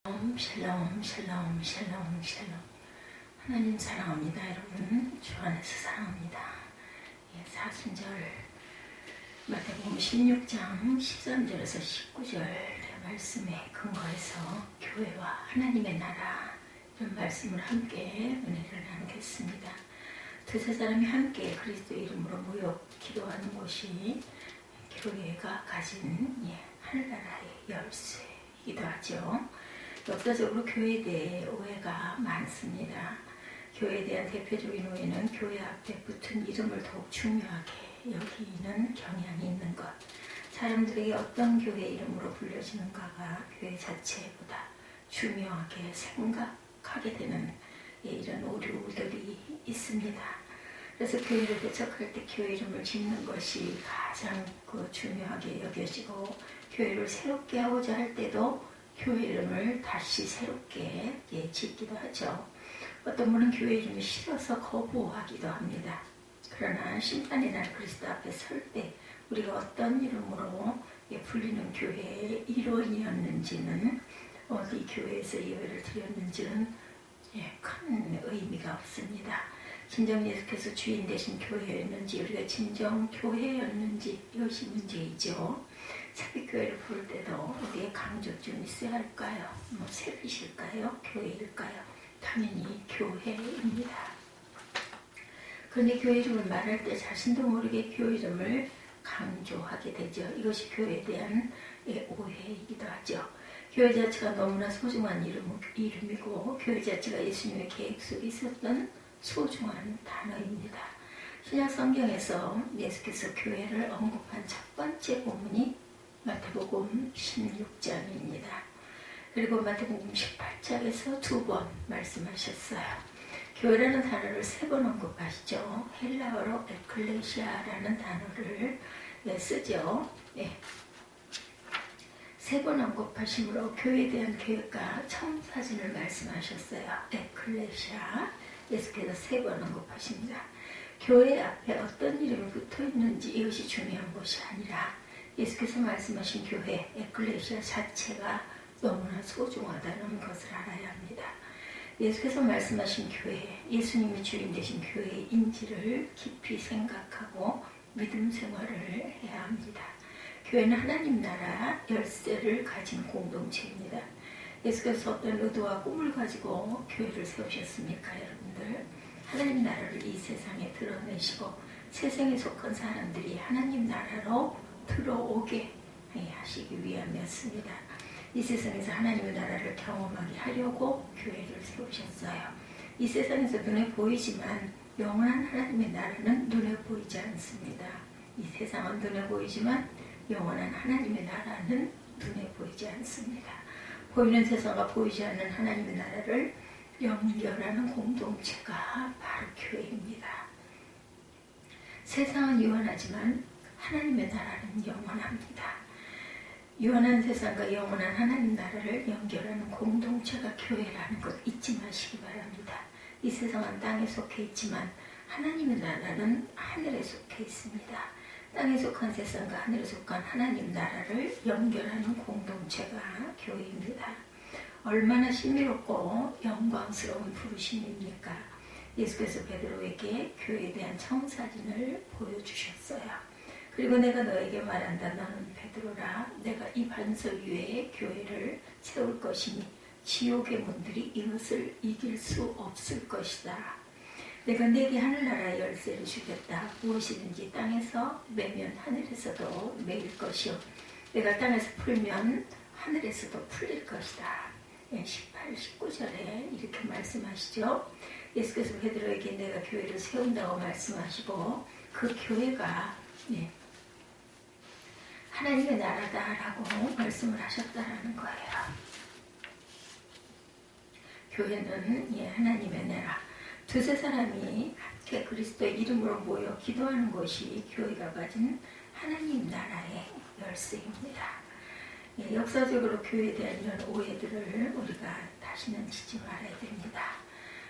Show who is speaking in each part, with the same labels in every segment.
Speaker 1: 샬롬 샬롬 샬롬 샬롬. 하나님 사랑합니다. 여러분 주 안에서 사랑합니다. 사순절 마태복음 16장 13절에서 19절 말씀에 근거해서 교회와 하나님의 나라 이런 말씀을 함께 은혜를 나누겠습니다. 두세 사람이 함께 그리스도 이름으로 모여 기도하는 곳이 교회가 가진 하늘나라의 열쇠이기도 하죠. 역사적으로 교회에 대해 오해가 많습니다. 교회에 대한 대표적인 오해는 교회 앞에 붙은 이름을 더욱 중요하게 여기는 경향이 있는 것, 사람들에게 어떤 교회 이름으로 불려지는가가 교회 자체보다 중요하게 생각하게 되는 이런 오류들이 있습니다. 그래서 교회를 개척할 때 교회 이름을 짓는 것이 가장 중요하게 여겨지고, 교회를 새롭게 하고자 할 때도 교회 이름을 다시 새롭게 짓기도 하죠. 어떤 분은 교회 이름이 싫어서 거부하기도 합니다. 그러나 심판의 날 그리스도 앞에 설 때 우리가 어떤 이름으로 불리는 교회의 일원이었는지는, 어디 교회에서 예배를 드렸는지는 큰 의미가 없습니다. 진정 예수께서 주인 되신 교회였는지, 우리가 진정 교회였는지, 이것이 문제이죠. 새벽교회를 부를 때도 어디에 강조점이 있어야 할까요? 새벽일까요? 교회일까요? 당연히 교회입니다. 그런데 교회 이름을 말할 때 자신도 모르게 교회 이름을 강조하게 되죠. 이것이 교회에 대한 오해이기도 하죠. 교회 자체가 너무나 소중한 이름이고, 교회 자체가 예수님의 계획 속에 있었던 소중한 단어입니다. 신약 성경에서 예수께서 교회를 언급한 첫 번째 본문이 마태복음 16장입니다. 그리고 마태복음 18장에서 2번 말씀하셨어요. 교회라는 단어를 3번 언급하시죠. 헬라어로 에클레시아라는 단어를 쓰죠. 3번 언급하심으로 교회에 대한 계획과 청사진을 말씀하셨어요. 에클레시아, 예수께서 3번 언급하십니다. 교회 앞에 어떤 이름이 붙어 있는지 이것이 중요한 것이 아니라, 예수께서 말씀하신 교회, 에클레시아 자체가 너무나 소중하다는 것을 알아야 합니다. 예수께서 말씀하신 교회, 예수님이 주인 되신 교회의 인지를 깊이 생각하고 믿음 생활을 해야 합니다. 교회는 하나님 나라 열쇠를 가진 공동체입니다. 예수께서 어떤 의도와 꿈을 가지고 교회를 세우셨습니까, 여러분들? 하나님 나라를 이 세상에 드러내시고 세상에 속한 사람들이 하나님 나라로 들어오게 하시기 위함이었습니다. 이 세상에서 하나님의 나라를 경험하게 하려고 교회를 세우셨어요. 이 세상에서 눈에 보이지만 영원한 하나님의 나라는 눈에 보이지 않습니다. 이 세상은 눈에 보이지만 영원한 하나님의 나라는 눈에 보이지 않습니다. 보이는 세상과 보이지 않는 하나님의 나라를 연결하는 공동체가 바로 교회입니다. 세상은 유한하지만 하나님의 나라는 영원합니다. 유한한 세상과 영원한 하나님 나라를 연결하는 공동체가 교회라는 것 잊지 마시기 바랍니다. 이 세상은 땅에 속해 있지만 하나님의 나라는 하늘에 속해 있습니다. 땅에 속한 세상과 하늘에 속한 하나님 나라를 연결하는 공동체가 교회입니다. 얼마나 신비롭고 영광스러운 부르심입니까? 예수께서 베드로에게 교회에 대한 청사진을 보여주셨어요. 그리고 내가 너에게 말한다. 너는 베드로라. 내가 이 반석 위에 교회를 세울 것이니 지옥의 문들이 이것을 이길 수 없을 것이다. 내가 네게 하늘나라의 열쇠를 주겠다. 무엇이든지 땅에서 매면 하늘에서도 매일 것이요, 내가 땅에서 풀면 하늘에서도 풀릴 것이다. 18, 19절에 이렇게 말씀하시죠. 예수께서 베드로에게 내가 교회를 세운다고 말씀하시고, 그 교회가 하나님의 나라다라고 말씀을 하셨다라는 거예요. 교회는 하나님의 나라. 두세 사람이 함께 그리스도의 이름으로 모여 기도하는 것이 교회가 가진 하나님 나라의 열쇠입니다. 역사적으로 교회에 대한 이런 오해들을 우리가 다시는 짓지 말아야 됩니다.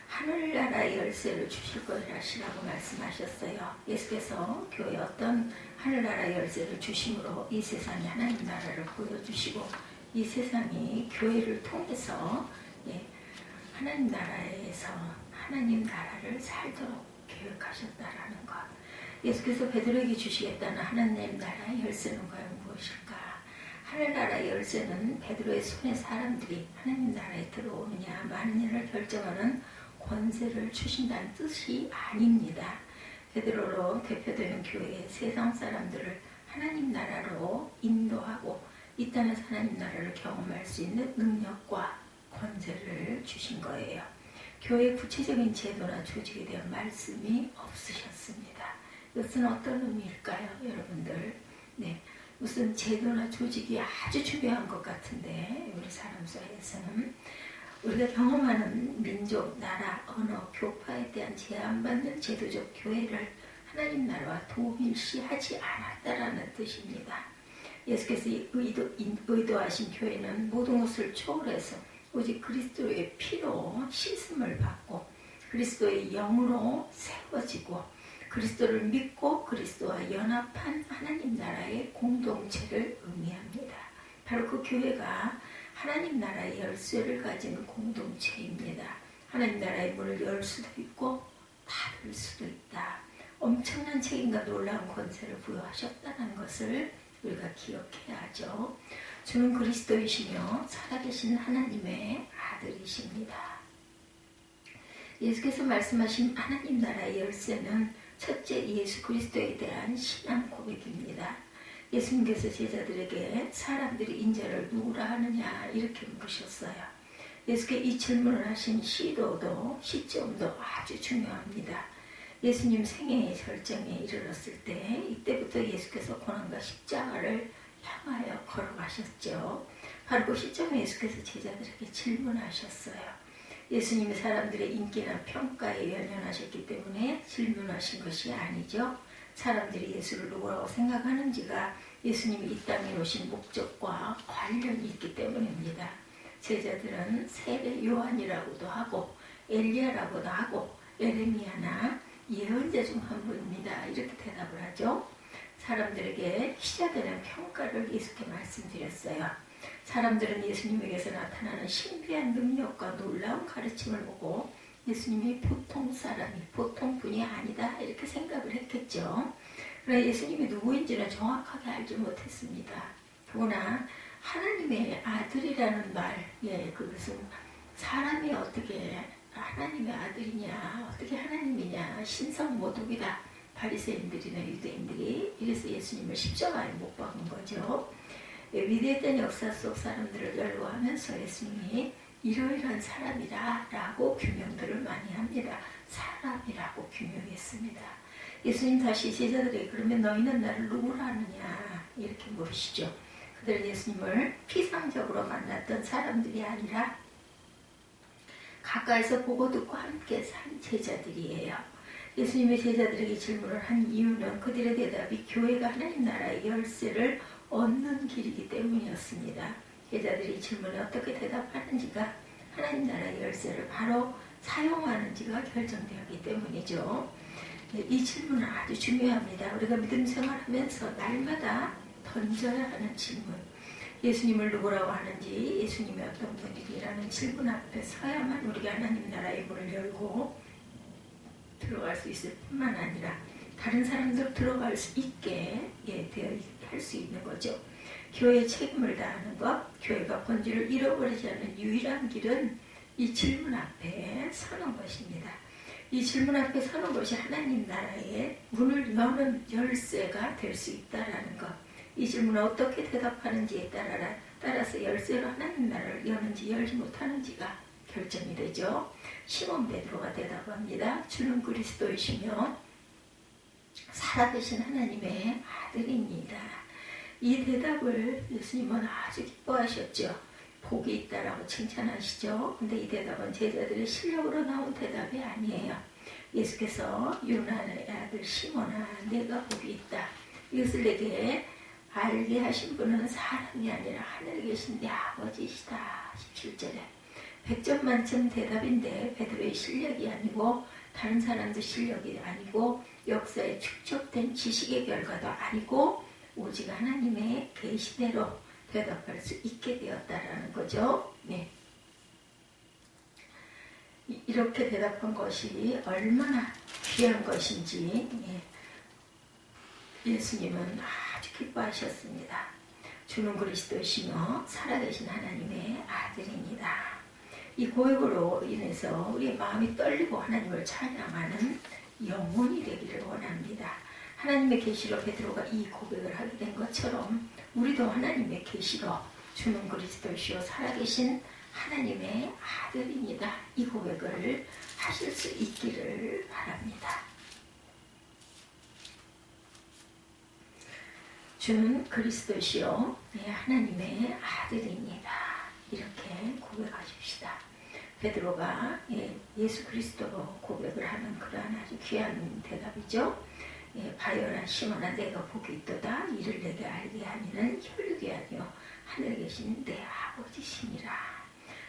Speaker 1: 하늘나라의 열쇠를 주실 것이라고 말씀하셨어요. 예수께서 교회에 어떤 하늘나라의 열쇠를 주심으로 이 세상에 하나님 나라를 보여주시고 이 세상이 교회를 통해서 하나님 나라에서 하나님 나라를 살도록 계획하셨다라는 것. 예수께서 베드로에게 주시겠다는 하나님 나라의 열쇠는 과연 무엇일까? 하늘나라의 열쇠는 베드로의 손에 사람들이 하나님 나라에 들어오느냐 마느냐를 결정하는 권세를 주신다는 뜻이 아닙니다. 베드로로 대표되는 교회의 세상 사람들을 하나님 나라로 인도하고 이 땅에서 하나님 나라를 경험할 수 있는 능력과 권세를 주신 거예요. 교회의 구체적인 제도나 조직에 대한 말씀이 없으셨습니다. 이것은 어떤 의미일까요, 여러분들? 무슨 제도나 조직이 아주 중요한 것 같은데 우리 사람 사이에서는 우리가 경험하는 민족, 나라, 언어, 교파에 대한 제한받는 제도적 교회를 하나님 나라와 동일시하지 않았다라는 뜻입니다. 예수께서 의도하신 교회는 모든 것을 초월해서 오직 그리스도의 피로 씻음을 받고 그리스도의 영으로 세워지고 그리스도를 믿고 그리스도와 연합한 하나님 나라의 공동체를 의미합니다. 바로 그 교회가 하나님 나라의 열쇠를 가진 공동체입니다. 하나님 나라의 문을 열 수도 있고 닫을 수도 있다. 엄청난 책임과 놀라운 권세를 부여하셨다는 것을 우리가 기억해야 하죠. 주는 그리스도이시며 살아계신 하나님의 아들이십니다. 예수께서 말씀하신 하나님 나라의 열쇠는 첫째 예수 그리스도에 대한 신앙 고백입니다. 예수님께서 제자들에게 사람들이 인자를 누구라 하느냐 이렇게 물으셨어요. 예수께 이 질문을 하신 시점도 아주 중요합니다. 예수님 생애의 절정에 이르렀을 때 이때부터 예수께서 고난과 십자가를 향하여 걸어가셨죠. 바로 그 시점에 예수께서 제자들에게 질문하셨어요. 예수님이 사람들의 인기나 평가에 연연하셨기 때문에 질문하신 것이 아니죠. 사람들이 예수를 누구라고 생각하는지가 예수님이 이 땅에 오신 목적과 관련이 있기 때문입니다. 제자들은 세례 요한이라고도 하고 엘리야라고도 하고 에레미야나 예언자 중 한 분입니다. 이렇게 대답을 하죠. 사람들에게 희자되는 평가를 예수께 말씀드렸어요. 사람들은 예수님에게서 나타나는 신비한 능력과 놀라운 가르침을 보고 예수님이 보통 사람이 보통 분이 아니다 이렇게 생각을 했겠죠. 그러나 예수님이 누구인지는 정확하게 알지 못했습니다. 그러나 하나님의 아들이라는 말, 그것은 사람이 어떻게 하나님의 아들이냐, 어떻게 하나님이냐, 신성모독이다. 바리새인들이나 유대인들이 이래서 예수님을 십자가에 못 박은 거죠. 위대했던 역사 속 사람들을 연로하면서 예수님이 이러이러한 사람이라 라고 규명들을 많이 합니다. 사람이라고 규명했습니다. 예수님 다시 제자들에게 그러면 너희는 나를 누구라 하느냐 이렇게 물으시죠. 그들은 예수님을 피상적으로 만났던 사람들이 아니라 가까이서 보고 듣고 함께 산 제자들이에요. 예수님의 제자들에게 질문을 한 이유는 그들의 대답이 교회가 하나님 나라의 열쇠를 얻는 길이기 때문이었습니다. 제자들이 질문에 어떻게 대답하는지가 하나님 나라의 열쇠를 바로 사용하는지가 결정되었기 때문이죠. 이 질문은 아주 중요합니다. 우리가 믿음 생활하면서 날마다 던져야 하는 질문. 예수님을 누구라고 하는지, 예수님이 어떤 분이라는 질문 앞에 서야만 우리가 하나님 나라의 문을 열고 들어갈 수 있을 뿐만 아니라 다른 사람도 들어갈 수 있게 되어 할 수 있는 거죠. 교회의 책임을 다하는 것, 교회가 본질을 잃어버리지 않는 유일한 길은 이 질문 앞에 서는 것입니다. 이 질문 앞에 서는 것이 하나님 나라의 문을 여는 열쇠가 될 수 있다는 것. 이 질문을 어떻게 대답하는지에 따라서 열쇠로 하나님 나라를 여는지 열지 못하는지가 결정이 되죠. 시몬 베드로가 대답합니다. 주는 그리스도이시며 살아계신 하나님의 아들입니다. 이 대답을 예수님은 아주 기뻐하셨죠. 복이 있다라고 칭찬하시죠. 근데 이 대답은 제자들의 실력으로 나온 대답이 아니에요. 예수께서 요나의 아들 시몬아 내가 복이 있다. 이것을 내게 알게 하신 분은 사람이 아니라 하늘에 계신 내 아버지시다. 17절에 100점 만점 대답인데 베드로의 실력이 아니고 다른 사람들 실력이 아니고 역사에 축적된 지식의 결과도 아니고 오직 하나님의 계시대로 대답할 수 있게 되었다라는 거죠. 네. 이렇게 대답한 것이 얼마나 귀한 것인지 예수님은 아주 기뻐하셨습니다. 주는 그리스도시며 살아계신 하나님의 아들입니다. 이 고백으로 인해서 우리의 마음이 떨리고 하나님을 찬양하는 영혼이 되기를 원합니다. 하나님의 계시로 베드로가 이 고백을 하게 된 것처럼 우리도 하나님의 계시로 주는 그리스도시요 살아계신 하나님의 아들입니다. 이 고백을 하실 수 있기를 바랍니다. 주는 그리스도시요 하나님의 아들입니다. 이렇게 고백하십시다. 베드로가 예수 그리스도로 고백을 하는 그러한 아주 귀한 대답이죠. 바요나 시몬아 내가 복이 있도다 이를 내게 알게 하니는 혈육이 아니요 하늘에 계신 내 아버지시니라.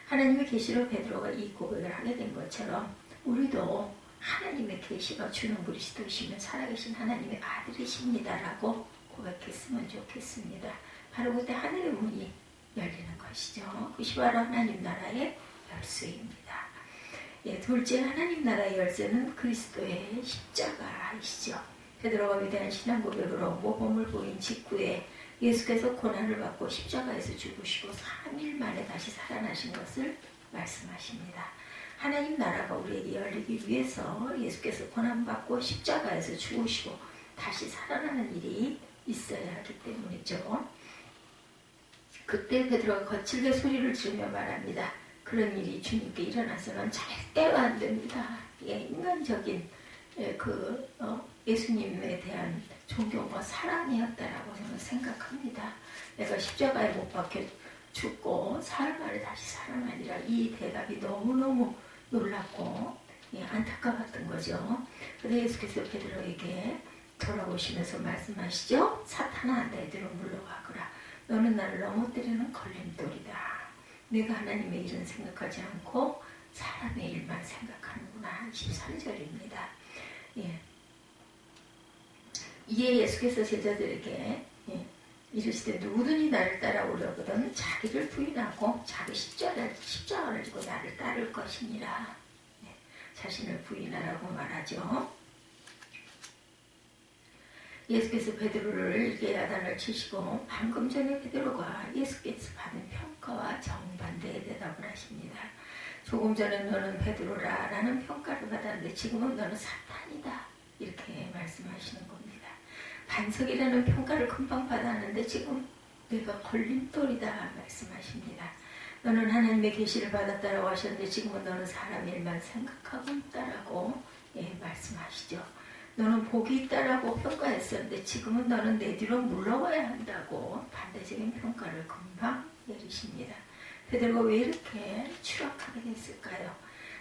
Speaker 1: 하나님의 계시로 베드로가 이 고백을 하게 된 것처럼 우리도 하나님의 계시가 주는 그리스도시며 살아계신 하나님의 아들이십니다라고 고백했으면 좋겠습니다. 바로 그때 하늘의 문이 열리는 것이죠. 그것이 바로 하나님 나라의 열쇠입니다. 둘째 하나님 나라의 열쇠는 그리스도의 십자가이시죠. 베드로가 위대한 신앙 고백으로 모범을 보인 직후에 예수께서 고난을 받고 십자가에서 죽으시고 3일 만에 다시 살아나신 것을 말씀하십니다. 하나님 나라가 우리에게 열리기 위해서 예수께서 고난받고 십자가에서 죽으시고 다시 살아나는 일이 있어야 하기 때문이죠. 그때 베드로가 거칠게 소리를 지르며 말합니다. 그런 일이 주님께 일어나서는 절대로 안 됩니다. 인간적인 예수님에 대한 존경과 사랑이었다라고 저는 생각합니다. 내가 십자가에 못 박혀 죽고 사흘 만에 다시 살아나니라. 이 대답이 너무너무 놀랍고 안타까웠던 거죠. 그런데 예수께서 베드로에게 돌아오시면서 말씀하시죠. 사탄아 너희들은 물러가거라. 너는 나를 넘어뜨리는 걸림돌이다. 내가 하나님의 일은 생각하지 않고 사람의 일만 생각하는구나. 13절입니다. 이에 예수께서 제자들에게 이르시되 누구든지 나를 따라오려거든 자기를 부인하고 자기 십자가를 지고 나를 따를 것이니라. 자신을 부인하라고 말하죠. 예수께서 베드로를 일개 야단을 치시고 방금 전에 베드로가 예수께서 받은 평가와 정반대의 대답을 하십니다. 조금 전에 너는 베드로라 라는 평가를 받았는데 지금은 너는 사탄이다. 이렇게 말씀하시는 겁니다. 반석이라는 평가를 금방 받았는데 지금 내가 걸림돌이다 말씀하십니다. 너는 하나님의 계시를 받았다라고 하셨는데 지금은 너는 사람 일만 생각하고 있다라고 말씀하시죠. 너는 복이 있다라고 평가했었는데 지금은 너는 내 뒤로 물러가야 한다고 반대적인 평가를 금방 내리십니다. 베드로가 왜 이렇게 추락하게 됐을까요?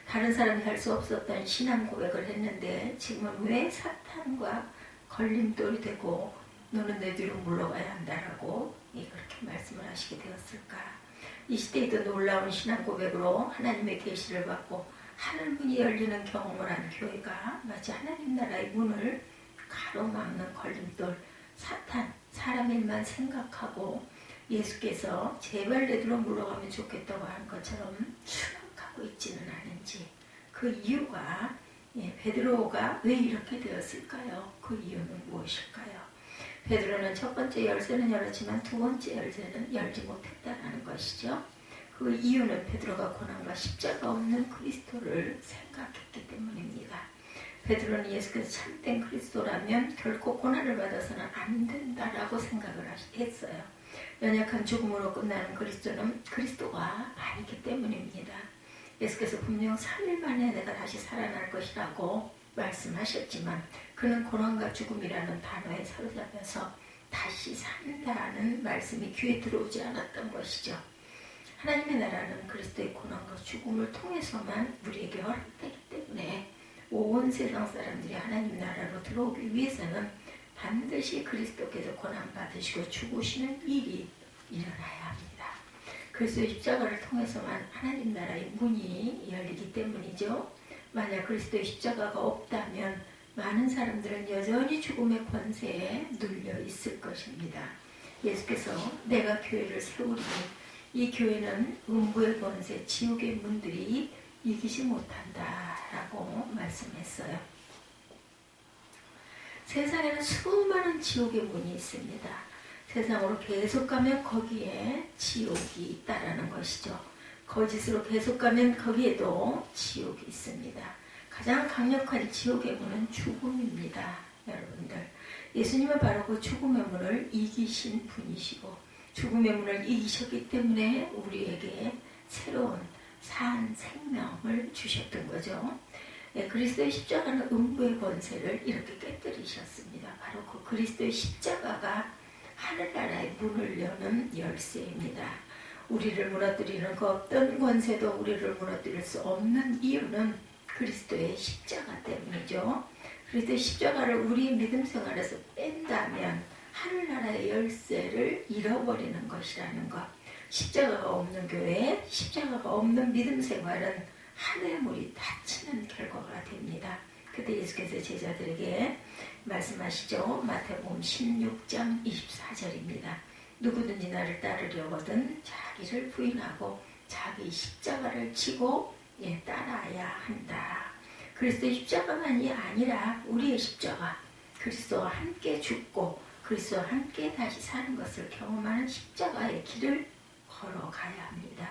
Speaker 1: 다른 사람이 할 수 없었던 신앙 고백을 했는데 지금은 왜 사탄과 걸림돌이 되고 너는 내 뒤로 물러가야 한다라고 그렇게 말씀을 하시게 되었을까? 이 시대에도 놀라운 신앙 고백으로 하나님의 계시를 받고 하늘문이 열리는 경험을 한 교회가 마치 하나님 나라의 문을 가로막는 걸림돌, 사탄, 사람 일만 생각하고 예수께서 제발 내 뒤로 물러가면 좋겠다고 하는 것처럼 추락하고 있지는 않은지 그 이유가 베드로가 왜 이렇게 되었을까요? 그 이유는 무엇일까요? 베드로는 첫 번째 열쇠는 열었지만 두 번째 열쇠는 열지 못했다는 것이죠. 그 이유는 베드로가 고난과 십자가 없는 그리스도를 생각했기 때문입니다. 베드로는 예수께서 참된 그리스도라면 결코 고난을 받아서는 안 된다라고 생각을 했어요. 연약한 죽음으로 끝나는 그리스도는 그리스도가 아니기 때문입니다. 예수께서 분명 3일 만에 내가 다시 살아날 것이라고 말씀하셨지만 그는 고난과 죽음이라는 단어에 사로잡혀서 다시 산다는 말씀이 귀에 들어오지 않았던 것이죠. 하나님의 나라는 그리스도의 고난과 죽음을 통해서만 우리에게 허락되기 때문에 온 세상 사람들이 하나님 나라로 들어오기 위해서는 반드시 그리스도께서 고난받으시고 죽으시는 일이 일어나야 합니다. 그리스도의 십자가를 통해서만 하나님 나라의 문이 열리기 때문이죠. 만약 그리스도의 십자가가 없다면 많은 사람들은 여전히 죽음의 권세에 눌려 있을 것입니다. 예수께서 내가 교회를 세우리니 이 교회는 음부의 권세, 지옥의 문들이 이기지 못한다 라고 말씀했어요. 세상에는 수많은 지옥의 문이 있습니다. 세상으로 계속 가면 거기에 지옥이 있다라는 것이죠. 거짓으로 계속 가면 거기에도 지옥이 있습니다. 가장 강력한 지옥의 문은 죽음입니다. 여러분들, 예수님은 바로 그 죽음의 문을 이기신 분이시고 죽음의 문을 이기셨기 때문에 우리에게 새로운 산 생명을 주셨던 거죠. 그리스도의 십자가는 음부의 권세를 이렇게 깨뜨리셨습니다. 바로 그 그리스도의 십자가가 하늘나라의 문을 여는 열쇠입니다. 우리를 무너뜨리는 그 어떤 권세도 우리를 무너뜨릴 수 없는 이유는 그리스도의 십자가 때문이죠. 그리스도의 십자가를 우리의 믿음 생활에서 뺀다면 하늘나라의 열쇠를 잃어버리는 것이라는 것. 십자가가 없는 교회, 십자가가 없는 믿음 생활은 하늘물이 닫히는 결과가 됩니다. 그때 예수께서 제자들에게 말씀하시죠. 마태복음 16장 24절입니다. 누구든지 나를 따르려거든 자기를 부인하고 자기 십자가를 지고 따라야 한다. 그리스도의 십자가만이 아니라 우리의 십자가, 그리스도와 함께 죽고 그리스도와 함께 다시 사는 것을 경험하는 십자가의 길을 걸어가야 합니다.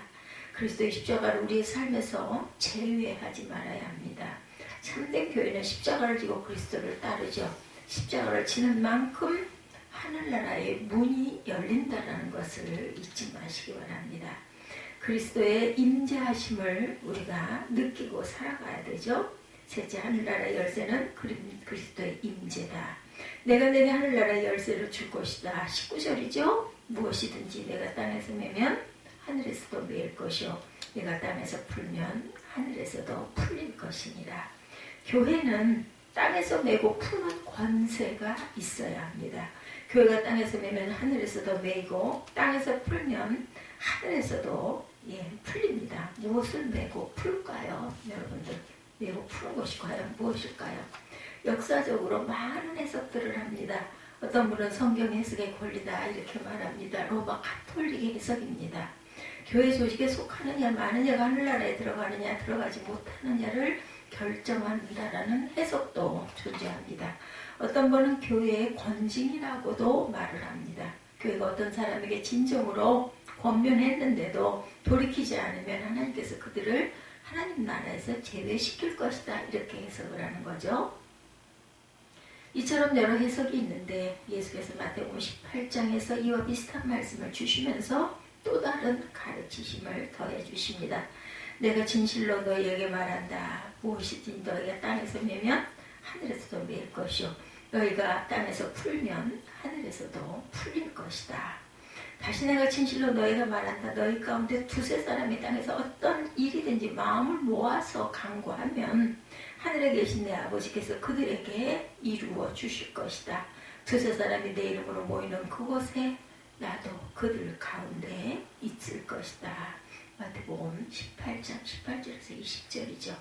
Speaker 1: 그리스도의 십자가를 우리의 삶에서 제외하지 말아야 합니다. 참된 교회는 십자가를 지고 그리스도를 따르죠. 십자가를 지는 만큼 하늘나라의 문이 열린다는 것을 잊지 마시기 바랍니다. 그리스도의 임재하심을 우리가 느끼고 살아가야 되죠. 셋째, 하늘나라의 열쇠는 그리스도의 임재다. 내가 내게 하늘나라의 열쇠를 줄 것이다. 19절이죠. 무엇이든지 내가 땅에서 매면 하늘에서도 매일 것이요 내가 땅에서 풀면 하늘에서도 풀릴 것이니라. 교회는 땅에서 매고 푸는 권세가 있어야 합니다. 교회가 땅에서 매면 하늘에서도 매고 땅에서 풀면 하늘에서도 풀립니다. 무엇을 매고 풀까요? 여러분들, 매고 푸는 것이 과연 무엇일까요? 역사적으로 많은 해석들을 합니다. 어떤 분은 성경 해석의 권리다 이렇게 말합니다. 로마 가톨릭의 해석입니다. 교회 조직에 속하느냐 마느냐가 하늘나라에 들어가느냐 들어가지 못하느냐를 결정한다라는 해석도 존재합니다. 어떤 분은 교회의 권징이라고도 말을 합니다. 교회가 어떤 사람에게 진정으로 권면했는데도 돌이키지 않으면 하나님께서 그들을 하나님 나라에서 제외시킬 것이다 이렇게 해석을 하는 거죠. 이처럼 여러 해석이 있는데 예수께서 마태복음 18장에서 이와 비슷한 말씀을 주시면서 또 다른 가르치심을 더해 주십니다. 내가 진실로 너희에게 말한다. 무엇이든지 너희가 땅에서 매면 하늘에서도 매일 것이요 너희가 땅에서 풀면 하늘에서도 풀릴 것이다. 다시 내가 진실로 너희가 말한다. 너희 가운데 두세 사람이 땅에서 어떤 일이든지 마음을 모아서 간구하면 하늘에 계신 내 아버지께서 그들에게 이루어 주실 것이다. 두세 사람이 내 이름으로 모이는 그곳에 나도 그들 가운데 있을 것이다. 마태복음 18장 18절에서 20절이죠.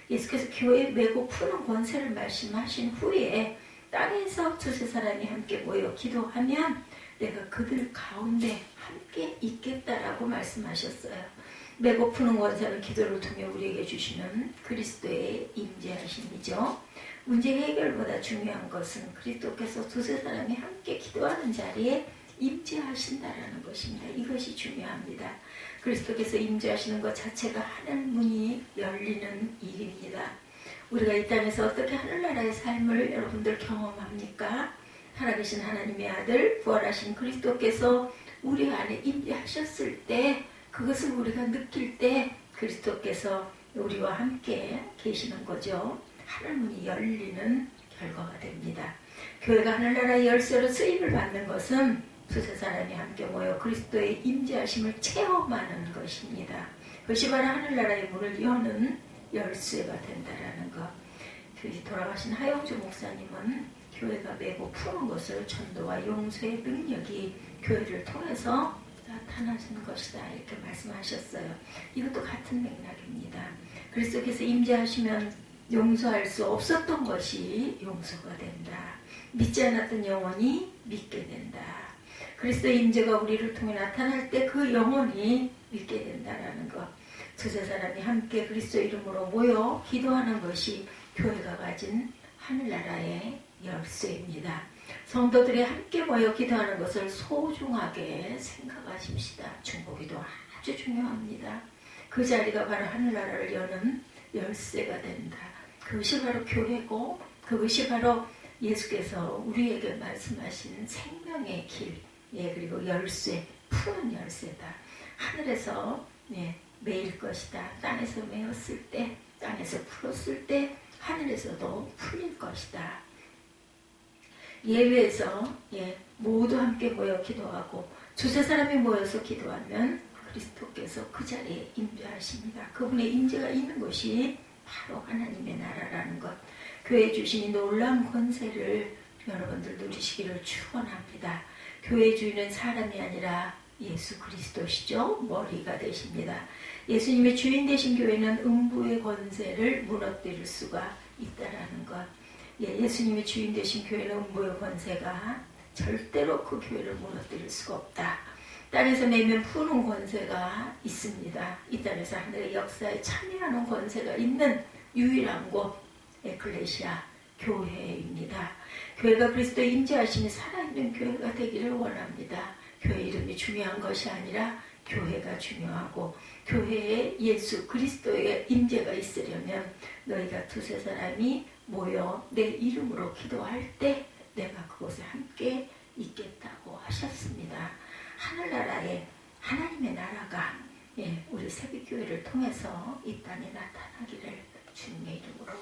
Speaker 1: 예수께서 교회에 매고 푸는 권세를 말씀하신 후에 땅에서 두세 사람이 함께 모여 기도하면 내가 그들 가운데 함께 있겠다라고 말씀하셨어요. 매고 푸는 권세는 기도를 통해 우리에게 주시는 그리스도의 임재하심이죠. 문제 해결보다 중요한 것은 그리스도께서 두세 사람이 함께 기도하는 자리에 임재하신다라는 것입니다. 이것이 중요합니다. 그리스도께서 임재하시는 것 자체가 하늘문이 열리는 일입니다. 우리가 이 땅에서 어떻게 하늘나라의 삶을 여러분들 경험합니까? 살아계신 하나님의 아들 부활하신 그리스도께서 우리 안에 임재하셨을 때 그것을 우리가 느낄 때 그리스도께서 우리와 함께 계시는 거죠. 하늘문이 열리는 결과가 됩니다. 교회가 하늘나라의 열쇠로 쓰임을 받는 것은 두세 사람이 함께 모여 그리스도의 임재하심을 체험하는 것입니다. 그것이 바로 하늘나라의 문을 여는 열쇠가 된다라는 것. 돌아가신 하영주 목사님은 교회가 매고 푸는 것을 전도와 용서의 능력이 교회를 통해서 나타나는 것이다 이렇게 말씀하셨어요. 이것도 같은 맥락입니다. 그리스도께서 임재하시면 용서할 수 없었던 것이 용서가 된다. 믿지 않았던 영혼이 믿게 된다. 그리스도의 임재가 우리를 통해 나타날 때 그 영혼이 믿게 된다라는 것. 두세 사람이 함께 그리스도 이름으로 모여 기도하는 것이 교회가 가진 하늘나라의 열쇠입니다. 성도들이 함께 모여 기도하는 것을 소중하게 생각하십시다. 중보기도 아주 중요합니다. 그 자리가 바로 하늘나라를 여는 열쇠가 된다. 그것이 바로 교회고 그것이 바로 예수께서 우리에게 말씀하신 생명의 길, 그리고 열쇠, 푸른 열쇠다. 하늘에서 매일 것이다. 땅에서 메었을 때, 땅에서 풀었을 때 하늘에서도 풀릴 것이다. 예배에서 모두 함께 모여 기도하고 두세 사람이 모여서 기도하면 그리스도께서 그 자리에 임재하십니다. 그분의 임재가 있는 곳이 바로 하나님의 나라라는 것. 교회에 주신 이 놀라운 권세를 여러분들 누리시기를 축원합니다. 교회의 주인은 사람이 아니라 예수 그리스도시죠. 머리가 되십니다. 예수님의 주인 되신 교회는 음부의 권세를 무너뜨릴 수가 있다라는 것. 예수님의 주인 되신 교회는 음부의 권세가 절대로 그 교회를 무너뜨릴 수가 없다. 땅에서 내면 푸는 권세가 있습니다. 이 땅에서 하늘의 역사에 참여하는 권세가 있는 유일한 곳 에클레시아 교회입니다. 교회가 그리스도의 임재하심이 살아있는 교회가 되기를 원합니다. 교회 이름이 중요한 것이 아니라 교회가 중요하고 교회에 예수 그리스도의 임재가 있으려면 너희가 두세 사람이 모여 내 이름으로 기도할 때 내가 그곳에 함께 있겠다고 하셨습니다. 하늘나라에 하나님의 나라가 우리 새벽교회를 통해서 이 땅에 나타나기를 주님의 이름으로